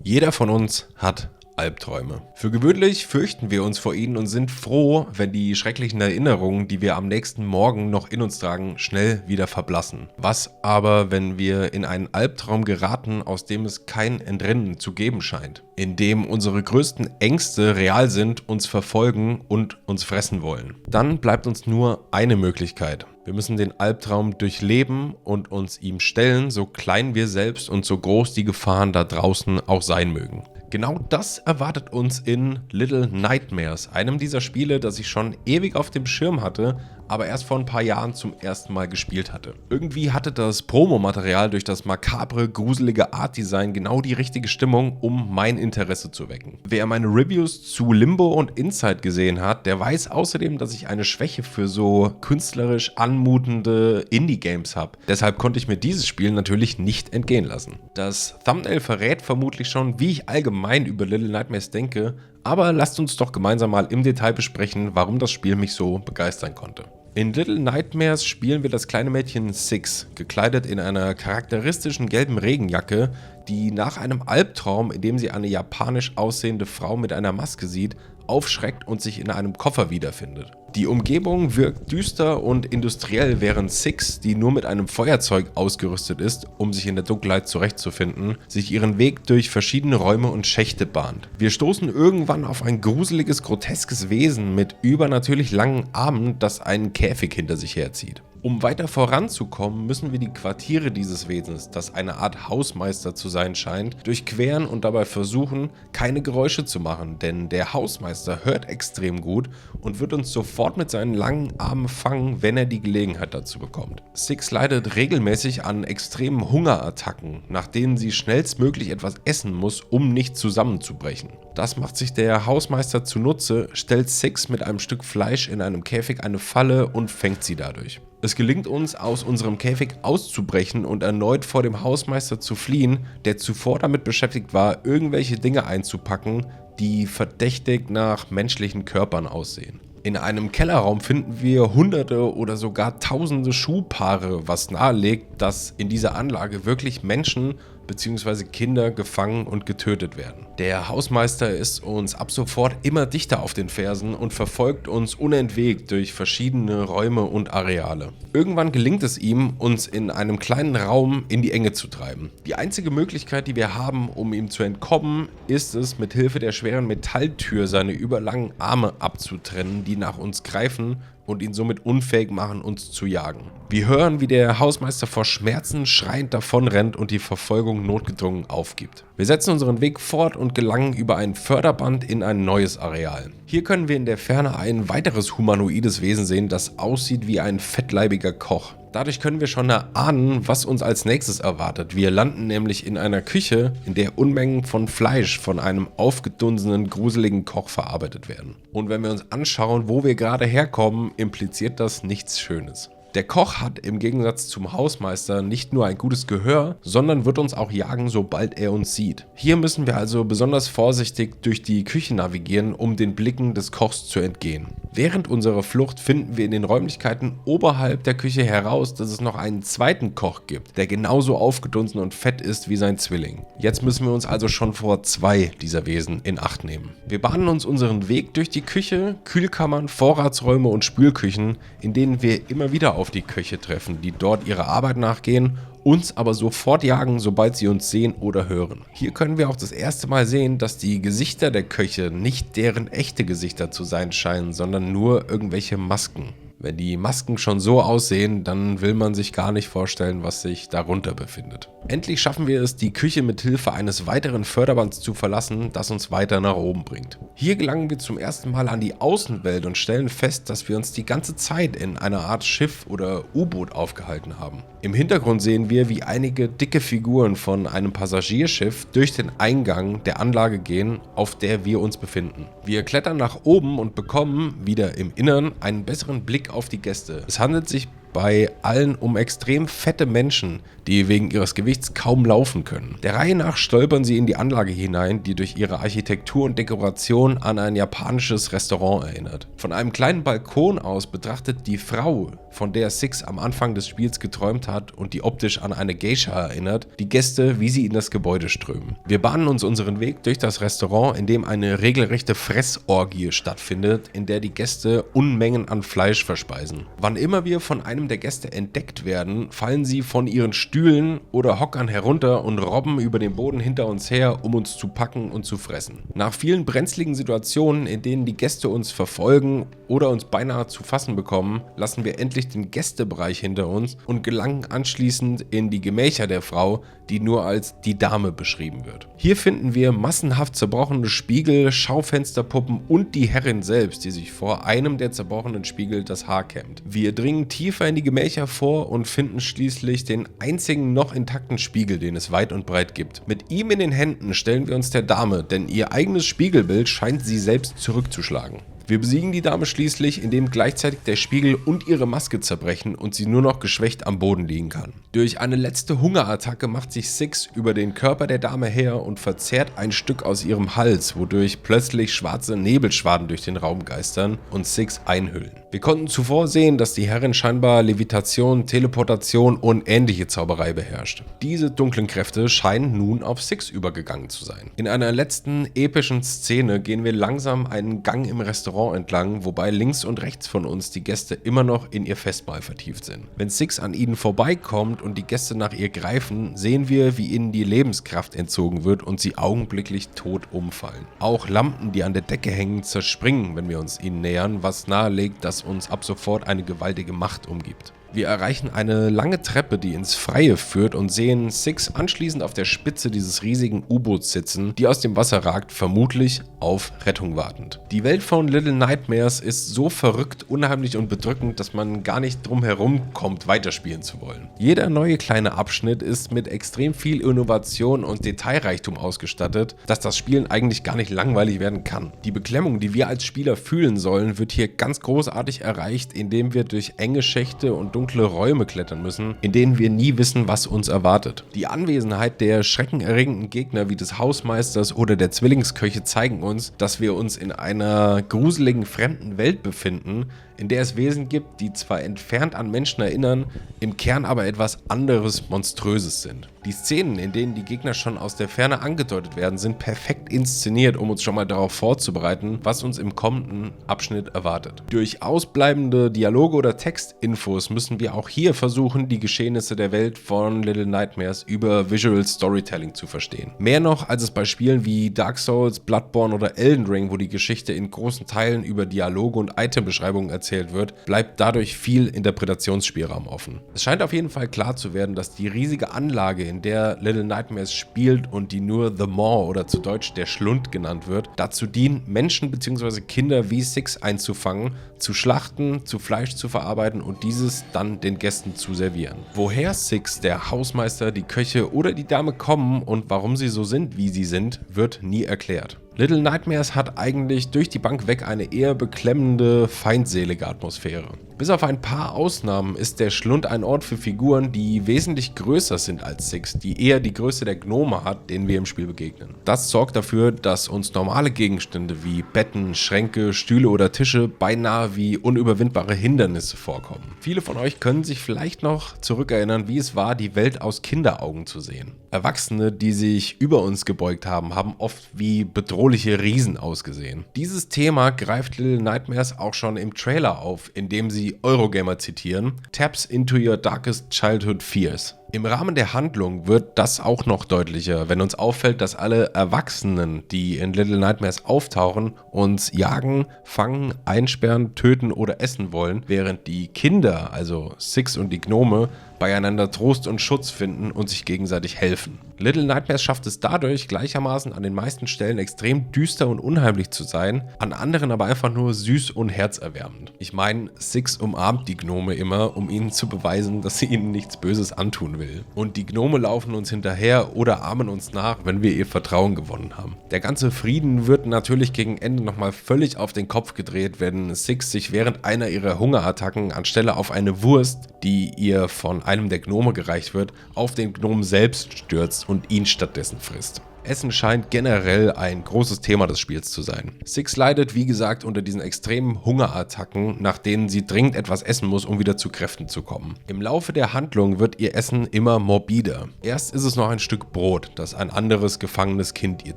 Jeder von uns hat Albträume. Für gewöhnlich fürchten wir uns vor ihnen und sind froh, wenn die schrecklichen Erinnerungen, die wir am nächsten Morgen noch in uns tragen, schnell wieder verblassen. Was aber, wenn wir in einen Albtraum geraten, aus dem es kein Entrinnen zu geben scheint? In dem unsere größten Ängste real sind, uns verfolgen und uns fressen wollen? Dann bleibt uns nur eine Möglichkeit. Wir müssen den Albtraum durchleben und uns ihm stellen, so klein wir selbst und so groß die Gefahren da draußen auch sein mögen. Genau das erwartet uns in Little Nightmares, einem dieser Spiele, das ich schon ewig auf dem Schirm hatte, aber erst vor ein paar Jahren zum ersten Mal gespielt hatte. Irgendwie hatte das Promomaterial durch das makabre, gruselige Artdesign genau die richtige Stimmung, um mein Interesse zu wecken. Wer meine Reviews zu Limbo und Inside gesehen hat, der weiß außerdem, dass ich eine Schwäche für so künstlerisch anmutende Indie-Games habe. Deshalb konnte ich mir dieses Spiel natürlich nicht entgehen lassen. Das Thumbnail verrät vermutlich schon, wie ich allgemein über Little Nightmares denke, aber lasst uns doch gemeinsam mal im Detail besprechen, warum das Spiel mich so begeistern konnte. In Little Nightmares spielen wir das kleine Mädchen Six, gekleidet in einer charakteristischen gelben Regenjacke, die nach einem Albtraum, in dem sie eine japanisch aussehende Frau mit einer Maske sieht, aufschreckt und sich in einem Koffer wiederfindet. Die Umgebung wirkt düster und industriell, während Six, die nur mit einem Feuerzeug ausgerüstet ist, um sich in der Dunkelheit zurechtzufinden, sich ihren Weg durch verschiedene Räume und Schächte bahnt. Wir stoßen irgendwann auf ein gruseliges, groteskes Wesen mit übernatürlich langen Armen, das einen Käfig hinter sich herzieht. Um weiter voranzukommen, müssen wir die Quartiere dieses Wesens, das eine Art Hausmeister zu sein scheint, durchqueren und dabei versuchen, keine Geräusche zu machen, denn der Hausmeister hört extrem gut und wird uns sofort mit seinen langen Armen fangen, wenn er die Gelegenheit dazu bekommt. Six leidet regelmäßig an extremen Hungerattacken, nach denen sie schnellstmöglich etwas essen muss, um nicht zusammenzubrechen. Das macht sich der Hausmeister zunutze, stellt Six mit einem Stück Fleisch in einem Käfig eine Falle und fängt sie dadurch. Es gelingt uns, aus unserem Käfig auszubrechen und erneut vor dem Hausmeister zu fliehen, der zuvor damit beschäftigt war, irgendwelche Dinge einzupacken, die verdächtig nach menschlichen Körpern aussehen. In einem Kellerraum finden wir hunderte oder sogar tausende Schuhpaare, was nahelegt, dass in dieser Anlage wirklich Menschen bzw. Kinder gefangen und getötet werden. Der Hausmeister ist uns ab sofort immer dichter auf den Fersen und verfolgt uns unentwegt durch verschiedene Räume und Areale. Irgendwann gelingt es ihm, uns in einem kleinen Raum in die Enge zu treiben. Die einzige Möglichkeit, die wir haben, um ihm zu entkommen, ist es, mit Hilfe der schweren Metalltür seine überlangen Arme abzutrennen, die nach uns greifen und ihn somit unfähig machen, uns zu jagen. Wir hören, wie der Hausmeister vor Schmerzen schreiend davonrennt und die Verfolgung notgedrungen aufgibt. Wir setzen unseren Weg fort und gelangen über ein Förderband in ein neues Areal. Hier können wir in der Ferne ein weiteres humanoides Wesen sehen, das aussieht wie ein fettleibiger Koch. Dadurch können wir schon erahnen, was uns als nächstes erwartet. Wir landen nämlich in einer Küche, in der Unmengen von Fleisch von einem aufgedunsenen, gruseligen Koch verarbeitet werden. Und wenn wir uns anschauen, wo wir gerade herkommen, impliziert das nichts Schönes. Der Koch hat im Gegensatz zum Hausmeister nicht nur ein gutes Gehör, sondern wird uns auch jagen, sobald er uns sieht. Hier müssen wir also besonders vorsichtig durch die Küche navigieren, um den Blicken des Kochs zu entgehen. Während unserer Flucht finden wir in den Räumlichkeiten oberhalb der Küche heraus, dass es noch einen zweiten Koch gibt, der genauso aufgedunsen und fett ist wie sein Zwilling. Jetzt müssen wir uns also schon vor 2 dieser Wesen in Acht nehmen. Wir bahnen uns unseren Weg durch die Küche, Kühlkammern, Vorratsräume und Spülküchen, in denen wir immer wieder auf die Köche treffen, die dort ihrer Arbeit nachgehen, uns aber sofort jagen, sobald sie uns sehen oder hören. Hier können wir auch das erste Mal sehen, dass die Gesichter der Köche nicht deren echte Gesichter zu sein scheinen, sondern nur irgendwelche Masken. Wenn die Masken schon so aussehen, dann will man sich gar nicht vorstellen, was sich darunter befindet. Endlich schaffen wir es, die Küche mit Hilfe eines weiteren Förderbands zu verlassen, das uns weiter nach oben bringt. Hier gelangen wir zum ersten Mal an die Außenwelt und stellen fest, dass wir uns die ganze Zeit in einer Art Schiff oder U-Boot aufgehalten haben. Im Hintergrund sehen wir, wie einige dicke Figuren von einem Passagierschiff durch den Eingang der Anlage gehen, auf der wir uns befinden. Wir klettern nach oben und bekommen, wieder im Innern, einen besseren Blick auf die Gäste. Es handelt sich bei allen um extrem fette Menschen, die wegen ihres Gewichts kaum laufen können. Der Reihe nach stolpern sie in die Anlage hinein, die durch ihre Architektur und Dekoration an ein japanisches Restaurant erinnert. Von einem kleinen Balkon aus betrachtet die Frau, von der Six am Anfang des Spiels geträumt hat und die optisch an eine Geisha erinnert, die Gäste, wie sie in das Gebäude strömen. Wir bahnen uns unseren Weg durch das Restaurant, in dem eine regelrechte Fressorgie stattfindet, in der die Gäste Unmengen an Fleisch verspeisen. Wann immer wir von einem der Gäste entdeckt werden, fallen sie von ihren Stühlen oder Hockern herunter und robben über den Boden hinter uns her, um uns zu packen und zu fressen. Nach vielen brenzligen Situationen, in denen die Gäste uns verfolgen oder uns beinahe zu fassen bekommen, lassen wir endlich den Gästebereich hinter uns und gelangen anschließend in die Gemächer der Frau, die nur als die Dame beschrieben wird. Hier finden wir massenhaft zerbrochene Spiegel, Schaufensterpuppen und die Herrin selbst, die sich vor einem der zerbrochenen Spiegel das Haar kämmt. Wir dringen tiefer in die Gemächer vor und finden schließlich den einzigen noch intakten Spiegel, den es weit und breit gibt. Mit ihm in den Händen stellen wir uns der Dame, denn ihr eigenes Spiegelbild scheint sie selbst zurückzuschlagen. Wir besiegen die Dame schließlich, indem gleichzeitig der Spiegel und ihre Maske zerbrechen und sie nur noch geschwächt am Boden liegen kann. Durch eine letzte Hungerattacke macht sich Six über den Körper der Dame her und verzehrt ein Stück aus ihrem Hals, wodurch plötzlich schwarze Nebelschwaden durch den Raum geistern und Six einhüllen. Wir konnten zuvor sehen, dass die Herrin scheinbar Levitation, Teleportation und ähnliche Zauberei beherrscht. Diese dunklen Kräfte scheinen nun auf Six übergegangen zu sein. In einer letzten epischen Szene gehen wir langsam einen Gang im Restaurant entlang, wobei links und rechts von uns die Gäste immer noch in ihr Festmahl vertieft sind. Wenn Six an ihnen vorbeikommt und die Gäste nach ihr greifen, sehen wir, wie ihnen die Lebenskraft entzogen wird und sie augenblicklich tot umfallen. Auch Lampen, die an der Decke hängen, zerspringen, wenn wir uns ihnen nähern, was nahelegt, dass uns ab sofort eine gewaltige Macht umgibt. Wir erreichen eine lange Treppe, die ins Freie führt und sehen Six anschließend auf der Spitze dieses riesigen U-Boots sitzen, die aus dem Wasser ragt, vermutlich auf Rettung wartend. Die Welt von Little Nightmares ist so verrückt, unheimlich und bedrückend, dass man gar nicht drum herum kommt, weiterspielen zu wollen. Jeder neue kleine Abschnitt ist mit extrem viel Innovation und Detailreichtum ausgestattet, dass das Spielen eigentlich gar nicht langweilig werden kann. Die Beklemmung, die wir als Spieler fühlen sollen, wird hier ganz großartig erreicht, indem wir durch enge Schächte und dunkle Räume klettern müssen, in denen wir nie wissen, was uns erwartet. Die Anwesenheit der schreckenerregenden Gegner wie des Hausmeisters oder der Zwillingsköche zeigen uns, dass wir uns in einer gruseligen fremden Welt befinden, in der es Wesen gibt, die zwar entfernt an Menschen erinnern, im Kern aber etwas anderes Monströses sind. Die Szenen, in denen die Gegner schon aus der Ferne angedeutet werden, sind perfekt inszeniert, um uns schon mal darauf vorzubereiten, was uns im kommenden Abschnitt erwartet. Durch ausbleibende Dialoge oder Textinfos müssen wir auch hier versuchen, die Geschehnisse der Welt von Little Nightmares über Visual Storytelling zu verstehen. Mehr noch als es bei Spielen wie Dark Souls, Bloodborne oder Elden Ring, wo die Geschichte in großen Teilen über Dialoge und Itembeschreibungen erzählt wird, bleibt dadurch viel Interpretationsspielraum offen. Es scheint auf jeden Fall klar zu werden, dass die riesige Anlage, in der Little Nightmares spielt und die nur The Maw oder zu Deutsch der Schlund genannt wird, dazu dient, Menschen bzw. Kinder wie Six einzufangen, zu schlachten, zu Fleisch zu verarbeiten und dieses dann den Gästen zu servieren. Woher Six, der Hausmeister, die Köche oder die Dame kommen und warum sie so sind, wie sie sind, wird nie erklärt. Little Nightmares hat eigentlich durch die Bank weg eine eher beklemmende, feindselige Atmosphäre. Bis auf ein paar Ausnahmen ist der Schlund ein Ort für Figuren, die wesentlich größer sind als Six, die eher die Größe der Gnome hat, denen wir im Spiel begegnen. Das sorgt dafür, dass uns normale Gegenstände wie Betten, Schränke, Stühle oder Tische beinahe wie unüberwindbare Hindernisse vorkommen. Viele von euch können sich vielleicht noch zurückerinnern, wie es war, die Welt aus Kinderaugen zu sehen. Erwachsene, die sich über uns gebeugt haben, haben oft wie bedrohliche Riesen ausgesehen. Dieses Thema greift Little Nightmares auch schon im Trailer auf, indem sie Eurogamer zitieren: "Taps into your darkest childhood fears." Im Rahmen der Handlung wird das auch noch deutlicher, wenn uns auffällt, dass alle Erwachsenen, die in Little Nightmares auftauchen, uns jagen, fangen, einsperren, töten oder essen wollen, während die Kinder, also Six und die Gnome, beieinander Trost und Schutz finden und sich gegenseitig helfen. Little Nightmares schafft es dadurch, gleichermaßen an den meisten Stellen extrem düster und unheimlich zu sein, an anderen aber einfach nur süß und herzerwärmend. Ich meine, Six umarmt die Gnome immer, um ihnen zu beweisen, dass sie ihnen nichts Böses antun will. will. Und die Gnome laufen uns hinterher oder ahmen uns nach, wenn wir ihr Vertrauen gewonnen haben. Der ganze Frieden wird natürlich gegen Ende nochmal völlig auf den Kopf gedreht, wenn Six sich während einer ihrer Hungerattacken anstelle auf eine Wurst, die ihr von einem der Gnome gereicht wird, auf den Gnom selbst stürzt und ihn stattdessen frisst. Essen scheint generell ein großes Thema des Spiels zu sein. Six leidet, wie gesagt, unter diesen extremen Hungerattacken, nach denen sie dringend etwas essen muss, um wieder zu Kräften zu kommen. Im Laufe der Handlung wird ihr Essen immer morbider. Erst ist es noch ein Stück Brot, das ein anderes gefangenes Kind ihr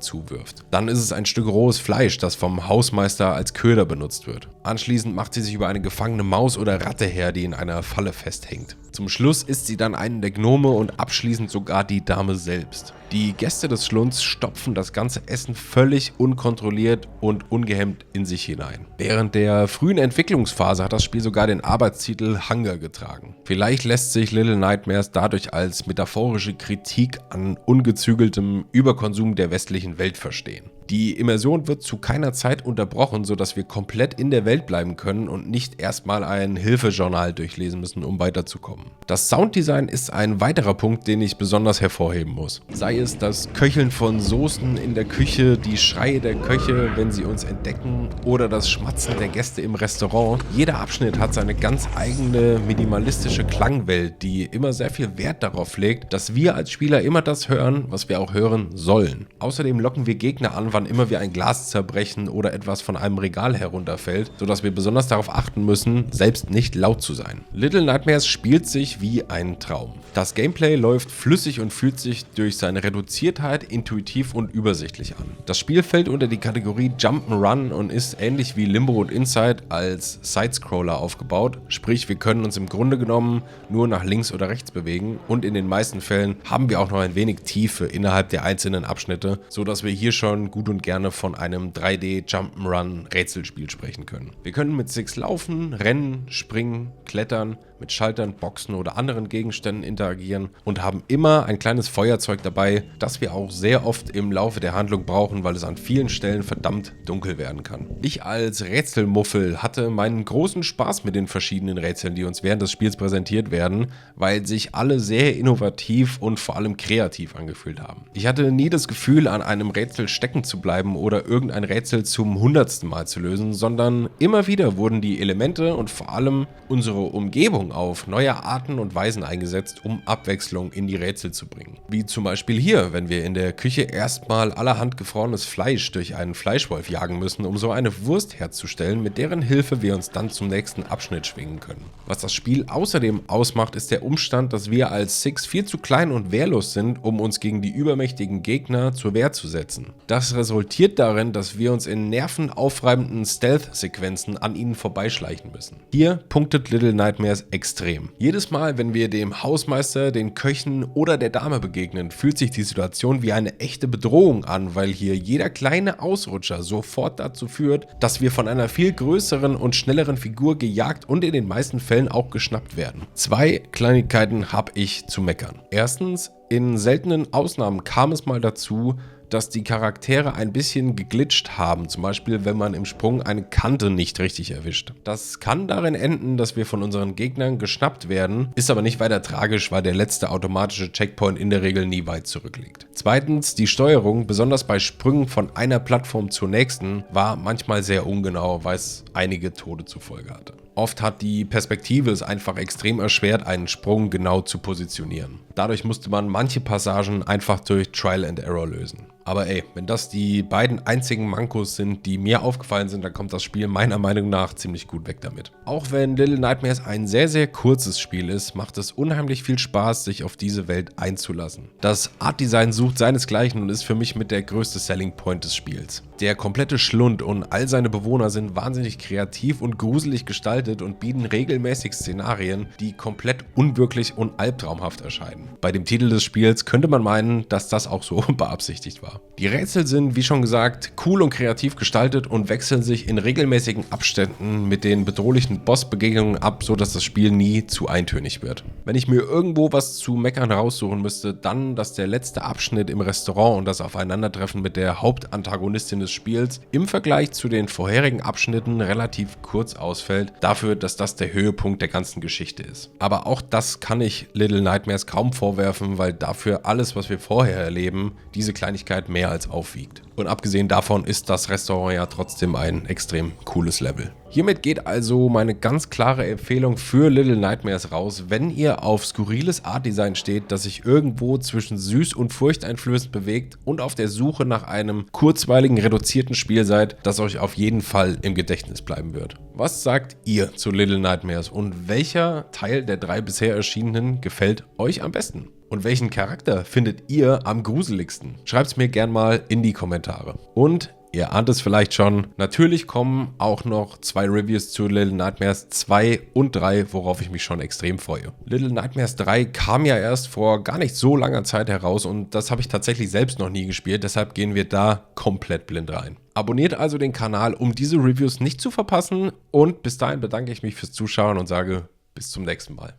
zuwirft. Dann ist es ein Stück rohes Fleisch, das vom Hausmeister als Köder benutzt wird. Anschließend macht sie sich über eine gefangene Maus oder Ratte her, die in einer Falle festhängt. Zum Schluss isst sie dann einen der Gnome und abschließend sogar die Dame selbst. Die Gäste des Schlunds stopfen das ganze Essen völlig unkontrolliert und ungehemmt in sich hinein. Während der frühen Entwicklungsphase hat das Spiel sogar den Arbeitstitel Hunger getragen. Vielleicht lässt sich Little Nightmares dadurch als metaphorische Kritik an ungezügeltem Überkonsum der westlichen Welt verstehen. Die Immersion wird zu keiner Zeit unterbrochen, sodass wir komplett in der Welt bleiben können und nicht erstmal ein Hilfejournal durchlesen müssen, um weiterzukommen. Das Sounddesign ist ein weiterer Punkt, den ich besonders hervorheben muss. Sei es das Köcheln von Soßen in der Küche, die Schreie der Köche, wenn sie uns entdecken, oder das Schmatzen der Gäste im Restaurant. Jeder Abschnitt hat seine ganz eigene minimalistische Klangwelt, die immer sehr viel Wert darauf legt, dass wir als Spieler immer das hören, was wir auch hören sollen. Außerdem locken wir Gegner an, wann immer wir ein Glas zerbrechen oder etwas von einem Regal herunterfällt, sodass wir besonders darauf achten müssen, selbst nicht laut zu sein. Little Nightmares spielt sich wie ein Traum. Das Gameplay läuft flüssig und fühlt sich durch seine Reduziertheit intuitiv und übersichtlich an. Das Spiel fällt unter die Kategorie Jump'n'Run und ist ähnlich wie Limbo und Inside als Sidescroller aufgebaut, sprich wir können uns im Grunde genommen nur nach links oder rechts bewegen und in den meisten Fällen haben wir auch noch ein wenig Tiefe innerhalb der einzelnen Abschnitte, sodass wir hier schon gut und gerne von einem 3D Jump'n'Run Rätselspiel sprechen können. Wir können mit Six laufen, rennen, springen, klettern, mit Schaltern, Boxen oder anderen Gegenständen interagieren und haben immer ein kleines Feuerzeug dabei, das wir auch sehr oft im Laufe der Handlung brauchen, weil es an vielen Stellen verdammt dunkel werden kann. Ich als Rätselmuffel hatte meinen großen Spaß mit den verschiedenen Rätseln, die uns während des Spiels präsentiert werden, weil sich alle sehr innovativ und vor allem kreativ angefühlt haben. Ich hatte nie das Gefühl, an einem Rätsel stecken zu bleiben oder irgendein Rätsel zum 100. Mal zu lösen, sondern immer wieder wurden die Elemente und vor allem unsere Umgebung auf neue Arten und Weisen eingesetzt, um Abwechslung in die Rätsel zu bringen. Wie zum Beispiel hier, wenn wir in der Küche erstmal allerhand gefrorenes Fleisch durch einen Fleischwolf jagen müssen, um so eine Wurst herzustellen, mit deren Hilfe wir uns dann zum nächsten Abschnitt schwingen können. Was das Spiel außerdem ausmacht, ist der Umstand, dass wir als Six viel zu klein und wehrlos sind, um uns gegen die übermächtigen Gegner zur Wehr zu setzen. Das resultiert darin, dass wir uns in nervenaufreibenden Stealth-Sequenzen an ihnen vorbeischleichen müssen. Hier punktet Little Nightmares extrem. Jedes Mal, wenn wir dem Hausmeister, den Köchen oder der Dame begegnen, fühlt sich die Situation wie eine echte Bedrohung an, weil hier jeder kleine Ausrutscher sofort dazu führt, dass wir von einer viel größeren und schnelleren Figur gejagt und in den meisten Fällen auch geschnappt werden. 2 Kleinigkeiten habe ich zu meckern. Erstens, in seltenen Ausnahmen kam es mal dazu, dass die Charaktere ein bisschen geglitscht haben, zum Beispiel wenn man im Sprung eine Kante nicht richtig erwischt. Das kann darin enden, dass wir von unseren Gegnern geschnappt werden, ist aber nicht weiter tragisch, weil der letzte automatische Checkpoint in der Regel nie weit zurückliegt. Zweitens, die Steuerung, besonders bei Sprüngen von einer Plattform zur nächsten, war manchmal sehr ungenau, weil es einige Tode zur Folge hatte. Oft hat die Perspektive es einfach extrem erschwert, einen Sprung genau zu positionieren. Dadurch musste man manche Passagen einfach durch Trial and Error lösen. Aber ey, wenn das die beiden einzigen Mankos sind, die mir aufgefallen sind, dann kommt das Spiel meiner Meinung nach ziemlich gut weg damit. Auch wenn Little Nightmares ein sehr, sehr kurzes Spiel ist, macht es unheimlich viel Spaß, sich auf diese Welt einzulassen. Das Artdesign sucht seinesgleichen und ist für mich mit der größte Selling Point des Spiels. Der komplette Schlund und all seine Bewohner sind wahnsinnig kreativ und gruselig gestaltet und bieten regelmäßig Szenarien, die komplett unwirklich und albtraumhaft erscheinen. Bei dem Titel des Spiels könnte man meinen, dass das auch so beabsichtigt war. Die Rätsel sind, wie schon gesagt, cool und kreativ gestaltet und wechseln sich in regelmäßigen Abständen mit den bedrohlichen Bossbegegnungen ab, sodass das Spiel nie zu eintönig wird. Wenn ich mir irgendwo was zu meckern raussuchen müsste, dann, dass der letzte Abschnitt im Restaurant und das Aufeinandertreffen mit der Hauptantagonistin des Spiels im Vergleich zu den vorherigen Abschnitten relativ kurz ausfällt. Dafür dafür, dass das der Höhepunkt der ganzen Geschichte ist. Aber auch das kann ich Little Nightmares kaum vorwerfen, weil dafür alles, was wir vorher erleben, diese Kleinigkeit mehr als aufwiegt. Und abgesehen davon ist das Restaurant ja trotzdem ein extrem cooles Level. Hiermit geht also meine ganz klare Empfehlung für Little Nightmares raus, wenn ihr auf skurriles Artdesign steht, das sich irgendwo zwischen süß und furchteinflößend bewegt und auf der Suche nach einem kurzweiligen, reduzierten Spiel seid, das euch auf jeden Fall im Gedächtnis bleiben wird. Was sagt ihr zu Little Nightmares und welcher Teil der 3 bisher erschienenen gefällt euch am besten? Und welchen Charakter findet ihr am gruseligsten? Schreibt es mir gern mal in die Kommentare. Und ihr ahnt es vielleicht schon, natürlich kommen auch noch 2 Reviews zu Little Nightmares 2 und 3, worauf ich mich schon extrem freue. Little Nightmares 3 kam ja erst vor gar nicht so langer Zeit heraus und das habe ich tatsächlich selbst noch nie gespielt, deshalb gehen wir da komplett blind rein. Abonniert also den Kanal, um diese Reviews nicht zu verpassen und bis dahin bedanke ich mich fürs Zuschauen und sage bis zum nächsten Mal.